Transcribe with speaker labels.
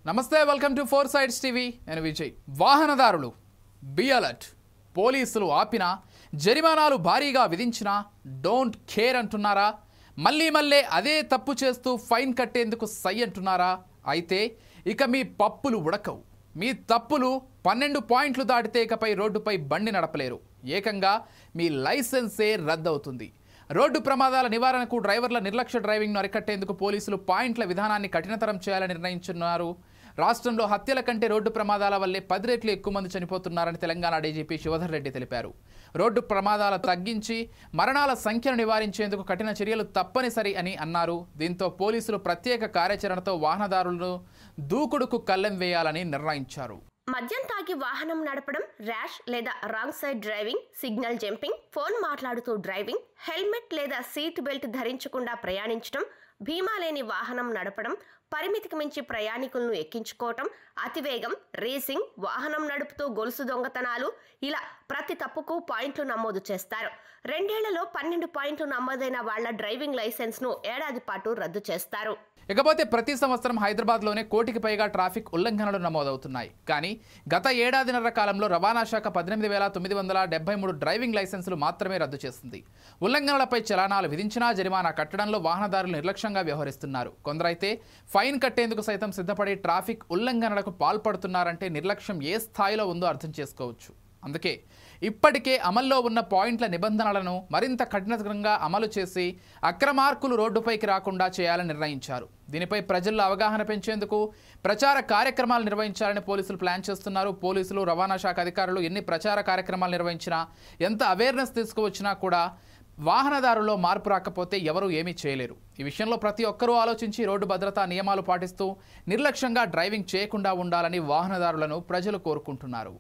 Speaker 1: నమస్తే welcome to four sides TV నేను విజయ్ వాహనదారులు బి అలర్ట్ పోలీసులు ఆపినా జరిమానాలు భారీగా విధించినా డోంట్ కేర్ అంటున్నారా మళ్ళీ అదే తప్పు చేస్తూ ఫైన్ కట్టేందుకు సై అంటున్నారా అయితే ఇక మీ పప్పులు ఉడకవు మీ తప్పులు 12 పాయింట్లు దాటితే ఇకపై రోడ్డుపై బండి నడపలేరు ఏకంగా మీ లైసెన్సే రద్దవుతుంది రోడ్డు ప్రమాదాల నివారణకు డ్రైవర్ల నిర్లక్ష్య డ్రైవింగ్ను అరికట్టేందుకు పోలీసులు పాయింట్ల విధానాన్ని కఠినతరం చేయాలని నిర్ణయించున్నారు రాష్ట్రంలో హత్యల కంటే రోడ్డు ప్రమాదాల వల్లే 10 రెట్లు ఎక్కువ మంది చనిపోతున్నారని తెలంగాణ డీజీపీ శివధర్ రెడ్డి తెలిపారు రోడ్డు ప్రమాదాలు తగ్గించి మరణాల సంఖ్యను నివారించేందుకు కఠిన చర్యలు తప్పనిసరి అని అన్నారు దీంతో పోలీసులు ప్రత్యేక కార్యాచరణతో వాహనదారులను దూకుడుకు కళ్ళెం వేయాలని నిర్ణయించారు
Speaker 2: మద్యం తాగి వాహనం నడపడం ర్యాష్ లేదా wrong side driving signal jumping phone మాట్లాడుతూ డ్రైవింగ్ హెల్మెట్ లేదా సీట్ బెల్ట్ ధరించకుండా ప్రయాణించడం బీమా లేని వాహనం నడపడం పరిమితికి మించి ప్రయాణికులను ఎక్కించుకోవటం అతివేగం రేసింగ్ వాహనం నడుపుతూ గొలుసు దొంగతనాలు ఇలా ప్రతి తప్పుకు పాయింట్లు నమోదు చేస్తారు 2 ఏళ్లలో 12 పాయింట్లు నమోదైన వాళ్ల డ్రైవింగ్ లైసెన్స్ను ఏడాది పాటు రద్దు చేస్తారు
Speaker 1: ఇకపోతే ప్రతి సంవత్సరం హైదరాబాద్లోనే కోటికి పైగా ట్రాఫిక్ ఉల్లంఘనలు నమోదవుతున్నాయి కానీ గత ఏడాదిన్నర కాలంలో రవాణా శాఖ 18,973 డ్రైవింగ్ లైసెన్సులు మాత్రమే రద్దు చేసింది ఉల్లంఘనలపై చలానాలు విధించినా జరిమానా కట్టడంలో వాహనదారులు నిర్లక్ష్యంగా వ్యవహరిస్తున్నారు కొందరైతే ఫైన్ కట్టేందుకు సైతం సిద్ధపడి ట్రాఫిక్ ఉల్లంఘనలకు పాల్పడుతున్నారంటే నిర్లక్ష్యం ఏ స్థాయిలో ఉందో అర్థం చేసుకోవచ్చు అందుకే ఇప్పటికే అమల్లో ఉన్న పాయింట్ల నిబంధనలను మరింత కఠినంగా అమలు చేసి అక్రమార్కులు రోడ్డుపైకి రాకుండా చేయాలని నిర్ణయించారు దీనిపై ప్రజల్లో అవగాహన పెంచేందుకు ప్రచార కార్యక్రమాలు నిర్వహించాలని పోలీసులు ప్లాన్ చేస్తున్నారు పోలీసులు రవాణా శాఖ అధికారులు ఎన్ని ప్రచార కార్యక్రమాలు నిర్వహించినా ఎంత అవేర్నెస్ తీసుకువచ్చినా కూడా వాహనదారుల్లో మార్పు రాకపోతే ఎవరూ ఏమీ చేయలేరు ఈ విషయంలో ప్రతి ఒక్కరూ ఆలోచించి రోడ్డు భద్రతా నియమాలు పాటిస్తూ నిర్లక్ష్యంగా డ్రైవింగ్ చేయకుండా ఉండాలని వాహనదారులను ప్రజలు కోరుకుంటున్నారు